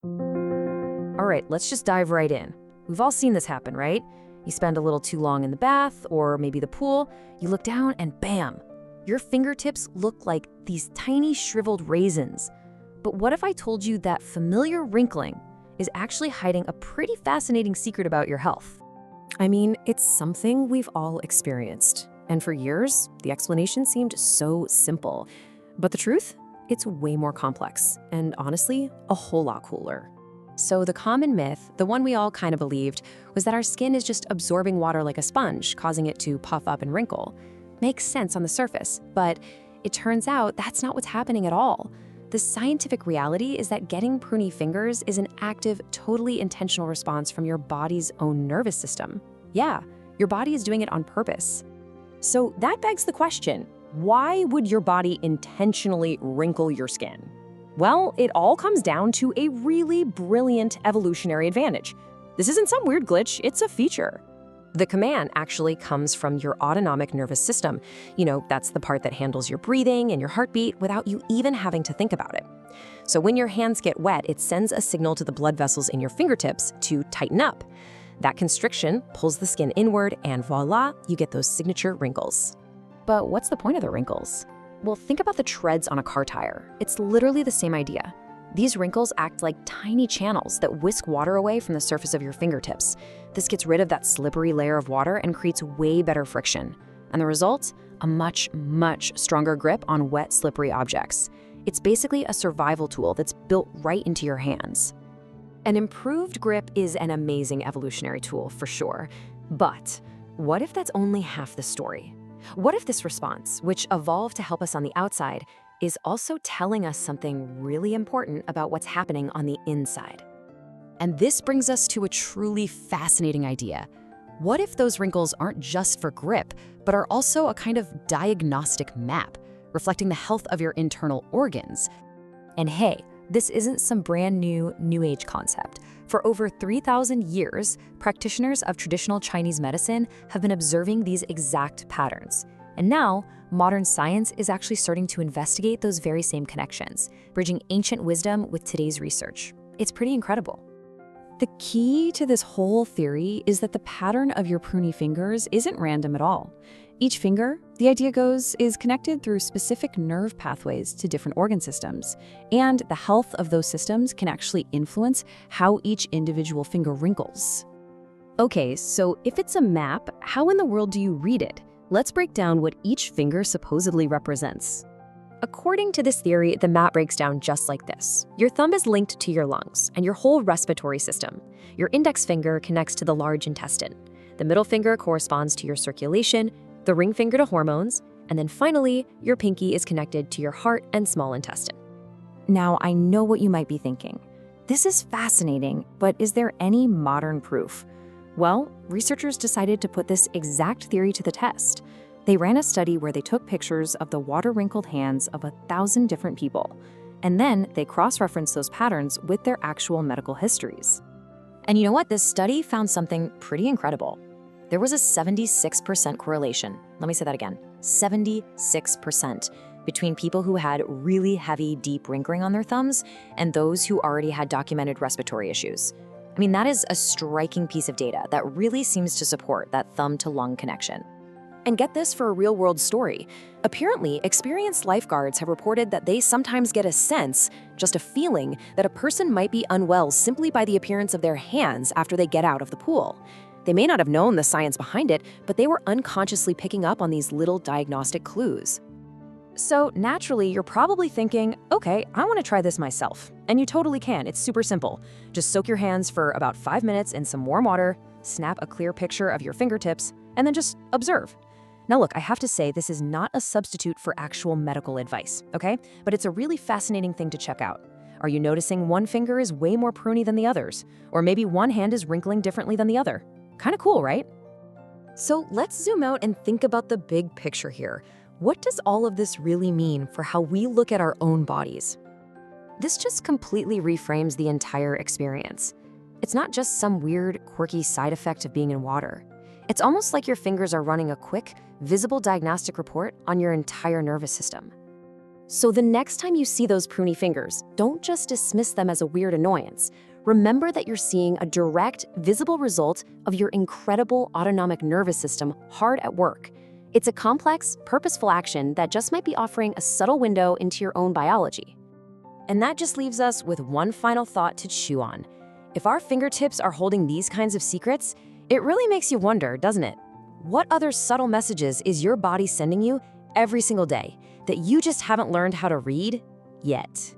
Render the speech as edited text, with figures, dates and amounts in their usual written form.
All right, let's just dive right in. We've all seen this happen, right? You spend a little too long in the bath or maybe the pool, you look down and bam, your fingertips look like these tiny shriveled raisins. But what if I told you that familiar wrinkling is actually hiding a pretty fascinating secret about your health? I mean, it's something we've all experienced. And for years, the explanation seemed so simple. But the truth? It's way more complex, and honestly, a whole lot cooler. So the common myth, the one we all kind of believed, was that our skin is just absorbing water like a sponge, causing it to puff up and wrinkle. Makes sense on the surface, but it turns out that's not what's happening at all. The scientific reality is that getting pruny fingers is an active, totally intentional response from your body's own nervous system. Yeah, your body is doing it on purpose. So that begs the question, why would your body intentionally wrinkle your skin? Well, it all comes down to a really brilliant evolutionary advantage. This isn't some weird glitch, it's a feature. The command actually comes from your autonomic nervous system. You know, that's the part that handles your breathing and your heartbeat without you even having to think about it. So when your hands get wet, it sends a signal to the blood vessels in your fingertips to tighten up. That constriction pulls the skin inward and voila, you get those signature wrinkles. But what's the point of the wrinkles? Well, think about the treads on a car tire. It's literally the same idea. These wrinkles act like tiny channels that whisk water away from the surface of your fingertips. This gets rid of that slippery layer of water and creates way better friction. And the result? A much, much stronger grip on wet, slippery objects. It's basically a survival tool that's built right into your hands. An improved grip is an amazing evolutionary tool for sure. But what if that's only half the story? What if this response, which evolved to help us on the outside, is also telling us something really important about what's happening on the inside? And this brings us to a truly fascinating idea. What if those wrinkles aren't just for grip, but are also a kind of diagnostic map, reflecting the health of your internal organs? And hey, this isn't some brand new age concept. For over 3,000 years, practitioners of traditional Chinese medicine have been observing these exact patterns. And now, modern science is actually starting to investigate those very same connections, bridging ancient wisdom with today's research. It's pretty incredible. The key to this whole theory is that the pattern of your pruny fingers isn't random at all. Each finger, the idea goes, is connected through specific nerve pathways to different organ systems, and the health of those systems can actually influence how each individual finger wrinkles. Okay, so if it's a map, how in the world do you read it? Let's break down what each finger supposedly represents. According to this theory, the map breaks down just like this. Your thumb is linked to your lungs and your whole respiratory system. Your index finger connects to the large intestine. The middle finger corresponds to your circulation, the ring finger to hormones, and then finally, your pinky is connected to your heart and small intestine. Now, I know what you might be thinking. This is fascinating, but is there any modern proof? Well, researchers decided to put this exact theory to the test. They ran a study where they took pictures of the water-wrinkled hands of 1,000 different people, and then they cross-referenced those patterns with their actual medical histories. And you know what? This study found something pretty incredible. There was a 76% correlation. Let me say that again, 76% between people who had really heavy, deep wrinkling on their thumbs and those who already had documented respiratory issues. I mean, that is a striking piece of data that really seems to support that thumb-to-lung connection. And get this for a real-world story. Apparently, experienced lifeguards have reported that they sometimes get a sense, just a feeling, that a person might be unwell simply by the appearance of their hands after they get out of the pool. They may not have known the science behind it, but they were unconsciously picking up on these little diagnostic clues. So naturally, you're probably thinking, okay, I want to try this myself. And you totally can. It's super simple. Just soak your hands for about 5 minutes in some warm water, snap a clear picture of your fingertips, and then just observe. Now look, I have to say this is not a substitute for actual medical advice, okay? But it's a really fascinating thing to check out. Are you noticing one finger is way more pruny than the others? Or maybe one hand is wrinkling differently than the other? Kind of cool, right? So let's zoom out and think about the big picture here. What does all of this really mean for how we look at our own bodies? This just completely reframes the entire experience. It's not just some weird, quirky side effect of being in water. It's almost like your fingers are running a quick, visible diagnostic report on your entire nervous system. So the next time you see those pruny fingers, don't just dismiss them as a weird annoyance. Remember that you're seeing a direct, visible result of your incredible autonomic nervous system hard at work. It's a complex, purposeful action that just might be offering a subtle window into your own biology. And that just leaves us with one final thought to chew on. If our fingertips are holding these kinds of secrets, it really makes you wonder, doesn't it? What other subtle messages is your body sending you every single day that you just haven't learned how to read yet?